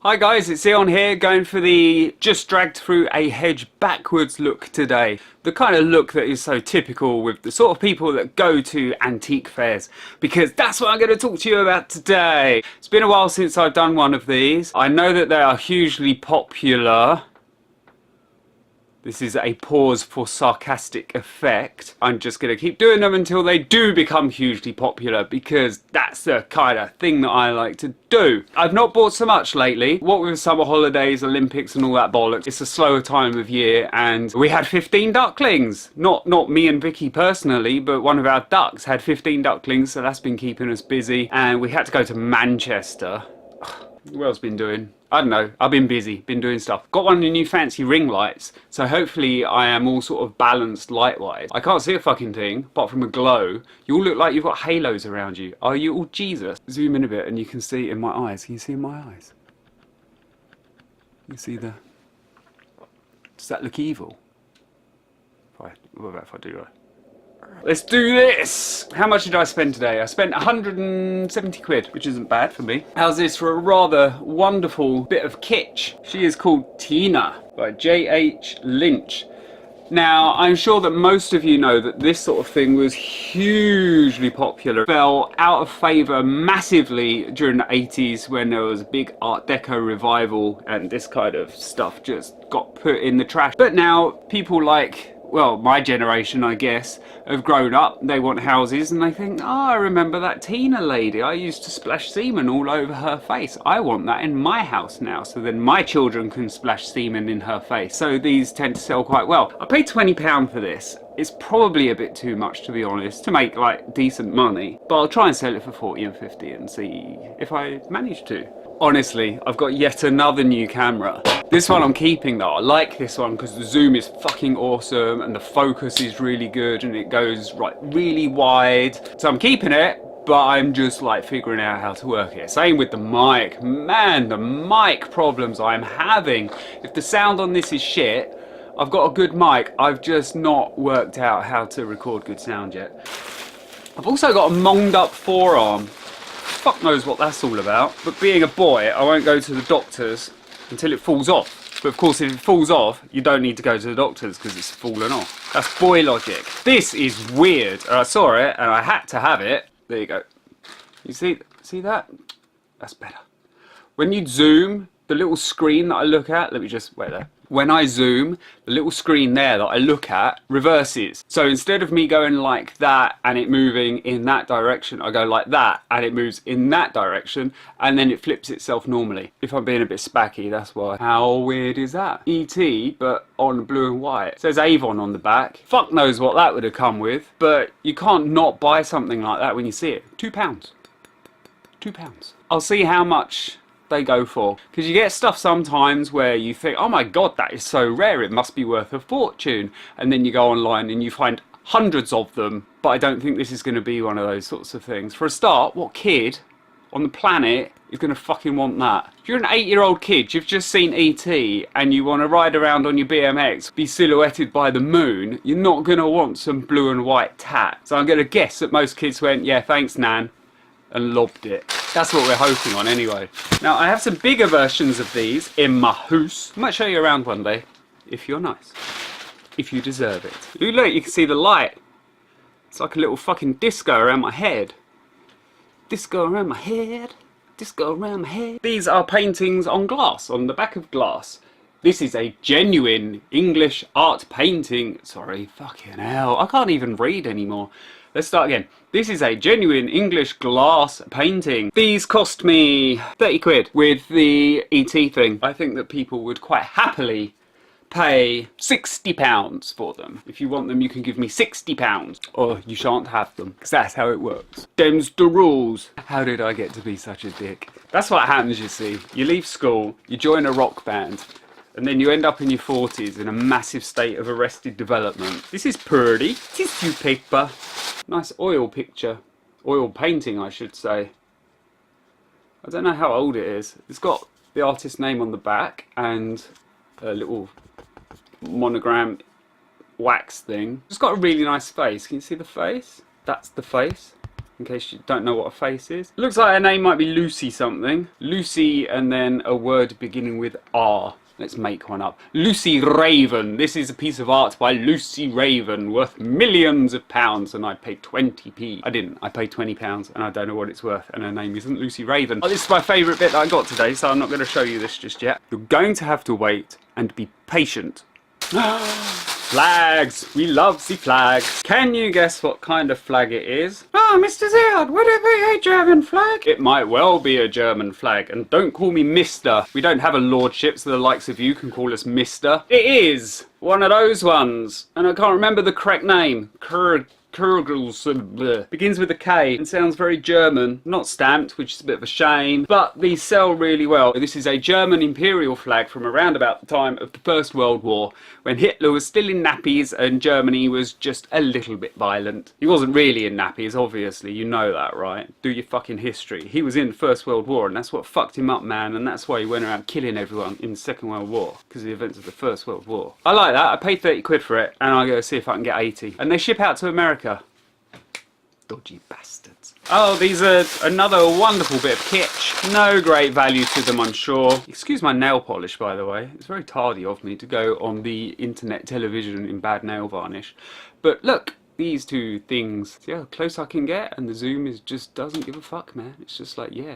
Hi guys, it's Eon here, going for the just dragged through a hedge backwards look today. The kind of look that is so typical with the sort of people that go to antique fairs, because that's what I'm going to talk to you about today. It's been a while since I've done one of these. I know that they are hugely popular. This is a pause for sarcastic effect. I'm just going to keep doing them until they do become hugely popular, because that's the kind of thing that I like to do. I've not bought so much lately. What with summer holidays, Olympics and all that bollocks, it's a slower time of year, and we had 15 ducklings. Not me and Vicky personally, but one of our ducks had 15 ducklings, so that's been keeping us busy. And we had to go to Manchester. What else been doing? I don't know, I've been busy, been doing stuff. Got one of the new fancy ring lights, so hopefully I am all sort of balanced light-wise. I can't see a fucking thing, apart from a glow. You all look like you've got halos around you. Are you all Jesus? Zoom in a bit and you can see in my eyes. Can you see in my eyes? You see the... Does that look evil? What about if I do that? Let's do this! How much did I spend today? I spent 170 quid, which isn't bad for me. How's this for a rather wonderful bit of kitsch? She is called Tina by J.H. Lynch. Now, I'm sure that most of you know that this sort of thing was hugely popular. Fell out of favour massively during the 80s when there was a big Art Deco revival and this kind of stuff just got put in the trash. But now people like, well, my generation, I guess, have grown up. They want houses and they think, oh, I remember that Tina lady. I used to splash semen all over her face. I want that in my house now, so then my children can splash semen in her face. So these tend to sell quite well. I paid £20 for this. It's probably a bit too much, to be honest, to make like decent money. But I'll try and sell it for 40 and 50 and see if I manage to. Honestly, I've got yet another new camera. This one I'm keeping though. I like this one because the zoom is fucking awesome and the focus is really good and it goes like really wide. So I'm keeping it, but I'm just like figuring out how to work it. Same with the mic. Man, the mic problems I'm having. If the sound on this is shit, I've got a good mic. I've just not worked out how to record good sound yet. I've also got a monged up forearm. Fuck knows what that's all about. But being a boy, I won't go to the doctors until it falls off. But of course, if it falls off, you don't need to go to the doctors because it's fallen off. That's boy logic. This is weird. I saw it and I had to have it. There you go. You see that? That's better. When you zoom, the little screen that I look at, let me just wait there. When I zoom, the little screen there that I look at reverses. So instead of me going like that and it moving in that direction, I go like that and it moves in that direction and then it flips itself normally. If I'm being a bit spacky, that's why. How weird is that? E.T. but on blue and white. It says Avon on the back. Fuck knows what that would have come with, but you can't not buy something like that when you see it. £2. £2. I'll see how much they go for, because you get stuff sometimes where you think, oh my god, that is so rare, it must be worth a fortune, and then you go online and you find hundreds of them. But I don't think this is going to be one of those sorts of things. For a start, what kid on the planet is going to fucking want that? If you're an 8-year-old kid, you've just seen E.T. and you want to ride around on your BMX, be silhouetted by the moon, you're not going to want some blue and white tat. So I'm going to guess that most kids went, yeah, thanks Nan, and lobbed it. That's what we're hoping on anyway. Now I have some bigger versions of these in my house. I might show you around one day, if you're nice. If you deserve it. Ooh, look, you can see the light. It's like a little fucking disco around my head. Disco around my head. Disco around my head. These are paintings on glass, on the back of glass. This is a genuine English art painting. Sorry, fucking hell. I can't even read anymore. Let's start again. This is a genuine English glass painting. These cost me 30 quid with the E.T. thing. I think that people would quite happily pay £60 for them. If you want them, you can give me £60 or you shan't have them, because that's how it works. Them's the rules. How did I get to be such a dick? That's what happens, you see. You leave school, you join a rock band, and then you end up in your 40s in a massive state of arrested development. This is pretty. Tissue paper. Nice oil picture. Oil painting, I should say. I don't know how old it is. It's got the artist's name on the back and a little monogram wax thing. It's got a really nice face. Can you see the face? That's the face. in case you don't know what a face is. Looks like her name might be Lucy something. Lucy and then a word beginning with R. Let's make one up. Lucy Raven. This is a piece of art by Lucy Raven, worth millions of pounds, and I paid 20p. I didn't. I paid £20, and I don't know what it's worth, and her name isn't Lucy Raven. Oh, this is my favourite bit that I got today, so I'm not going to show you this just yet. You're going to have to wait and be patient. Flags! We love the flags. Can you guess what kind of flag it is? Oh, Mr. Ziad, would it be a German flag? It might well be a German flag. And don't call me Mr. We don't have a lordship, so the likes of you can call us Mr. It is one of those ones. And I can't remember the correct name. Begins with a K and sounds very German. Not stamped, which is a bit of a shame, but these sell really well. This is a German imperial flag from around about the time of the First World War, when Hitler was still in nappies and Germany was just a little bit violent. He wasn't really in nappies, obviously, you know that, right? Do your fucking history. He was in the First World War, and that's what fucked him up, man, and that's why he went around killing everyone in the Second World War, because of the events of the First World War. I like that. I paid 30 quid for it, and I'll go see if I can get 80. And they ship out to America. Dodgy bastards. Oh, these are another wonderful bit of kitsch. No great value to them, I'm sure. Excuse my nail polish, by the way. It's very tardy of me to go on the internet television in bad nail varnish. But look, these two things. See how close I can get? And the zoom is just doesn't give a fuck, man. It's just like, yeah,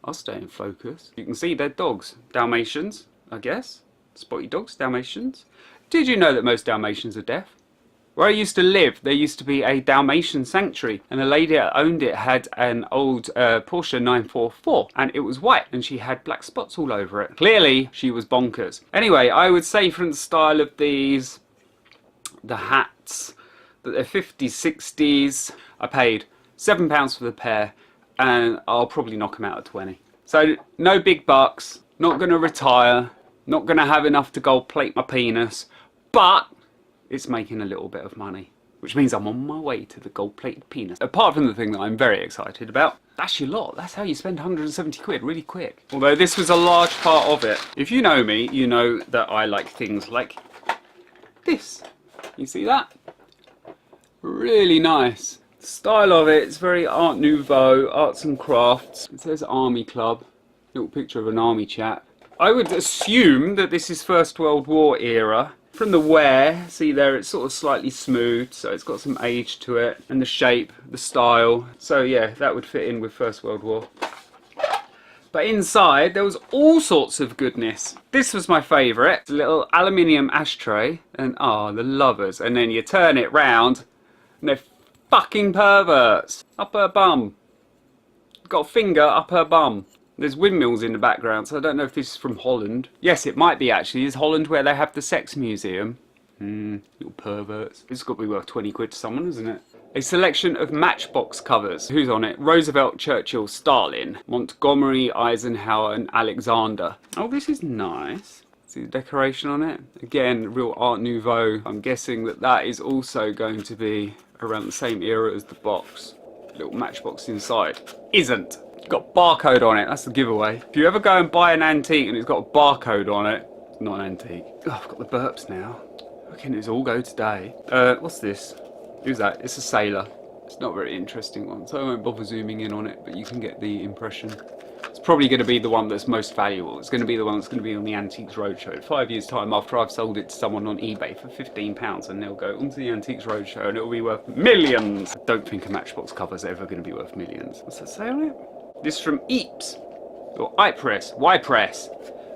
I'll stay in focus. You can see they're dogs. Dalmatians, I guess. Spotty dogs, Dalmatians. Did you know that most Dalmatians are deaf? Where I used to live, there used to be a Dalmatian sanctuary, and the lady that owned it had an old Porsche 944, and it was white, and she had black spots all over it. Clearly, she was bonkers. Anyway, I would say from the style of these, the hats, that they're 50s, 60s. I paid £7 for the pair, and I'll probably knock them out at 20. So, no big bucks, not going to retire, not going to have enough to gold plate my penis, but it's making a little bit of money, which means I'm on my way to the gold-plated penis. Apart from the thing that I'm very excited about, that's your lot. That's how you spend 170 quid really quick. Although this was a large part of it. If you know me, you know that I like things like this. You see that? Really nice. The style of it is very Art Nouveau, arts and crafts. It says Army Club. Little picture of an army chap. I would assume that this is First World War era. From the wear, see there, it's sort of slightly smooth, so it's got some age to it, and the shape, the style. So yeah, that would fit in with First World War. But inside, there was all sorts of goodness. This was my favourite, a little aluminium ashtray, and the lovers. And then you turn it round, and they're fucking perverts. Up her bum. Got a finger up her bum. There's windmills in the background, so I don't know if this is from Holland. Yes, it might be actually. Is Holland where they have the sex museum? Little perverts. It's got to be worth 20 quid to someone, isn't it? A selection of Matchbox covers. Who's on it? Roosevelt, Churchill, Stalin, Montgomery, Eisenhower, and Alexander. Oh, this is nice. See the decoration on it? Again, real Art Nouveau. I'm guessing that that is also going to be around the same era as the box. Little matchbox inside. Isn't. It's got a barcode on it, that's the giveaway. If you ever go and buy an antique and it's got a barcode on it, it's not an antique. Oh, I've got the burps now. How can this all go today? What's this? Who's that? It's a sailor. It's not a very interesting one, so I won't bother zooming in on it, but you can get the impression. It's probably going to be the one that's most valuable. It's going to be the one that's going to be on the Antiques Roadshow in 5 years' time after I've sold it to someone on eBay for £15, and they'll go onto the Antiques Roadshow and it'll be worth millions. I don't think a Matchbox cover's ever going to be worth millions. What's that say on it? This is from Eeps, or I-Press, Y-Press.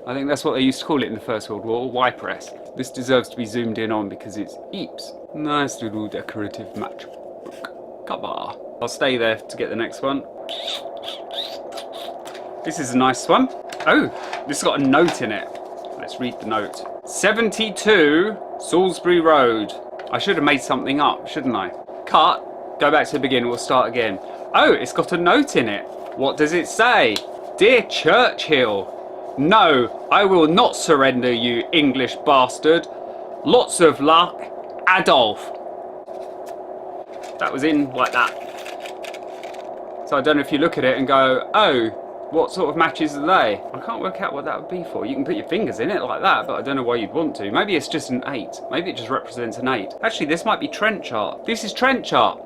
I think that's what they used to call it in the First World War, Y-Press. This deserves to be zoomed in on because it's Eeps. Nice little decorative matchbook cover. I'll stay there to get the next one. This is a nice one. Oh, this has got a note in it. Let's read the note. 72 Salisbury Road. I should have made something up, shouldn't I? Cut, go back to the beginning, we'll start again. Oh, it's got a note in it. What does it say? Dear Churchill, no, I will not surrender you, English bastard. Lots of luck, Adolf. That was in like that. So I don't know if you look at it and go, oh, what sort of matches are they? I can't work out what that would be for. You can put your fingers in it like that, but I don't know why you'd want to. Maybe it's just an 8. Maybe it just represents an 8. Actually, this might be trench art. This is trench art.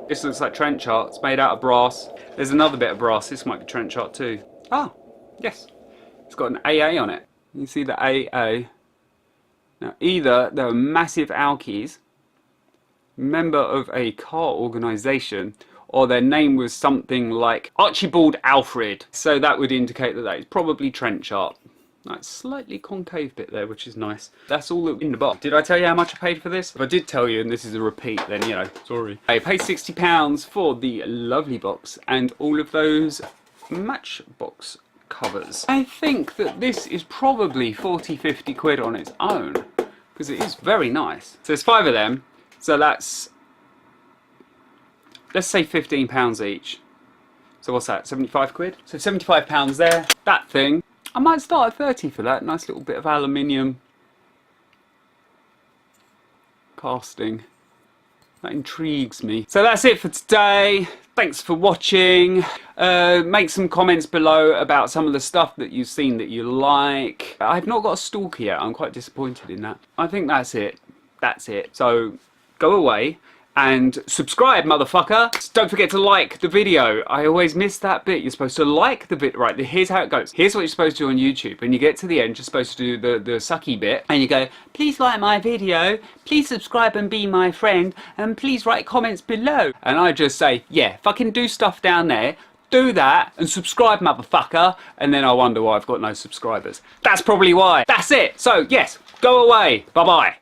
This looks like trench art. It's made out of brass. There's another bit of brass. This might be trench art too. Ah, yes. It's got an AA on it. You see the AA. Now, either they were massive alkies, member of a car organisation, or their name was something like Archibald Alfred. So that would indicate that that is probably trench art. Nice slightly concave bit there, which is nice. That's all in the box. Did I tell you how much I paid for this? If I did tell you, and this is a repeat, then, you know, sorry. I paid £60 for the lovely box and all of those matchbox covers. I think that this is probably 40-50 quid on its own, because it is very nice. So there's 5 of them, so that's, let's say £15 each. So what's that, 75 quid? So £75 there. That thing, I might start at 30 for that. Nice little bit of aluminium casting. That intrigues me. So that's it for today. Thanks for watching. Make some comments below about some of the stuff that you've seen that you like. I've not got a stalker yet. I'm quite disappointed in that. I think that's it. That's it. So go away and subscribe, motherfucker. Don't forget to like the video. I always miss that bit. You're supposed to like the bit. Right, here's how it goes. Here's what you're supposed to do on YouTube. When you get to the end, you're supposed to do the sucky bit. And you go, please like my video, please subscribe and be my friend, and please write comments below. And I just say, yeah, fucking do stuff down there. Do that and subscribe, motherfucker. And then I wonder why I've got no subscribers. That's probably why. That's it. So, yes, go away. Bye-bye.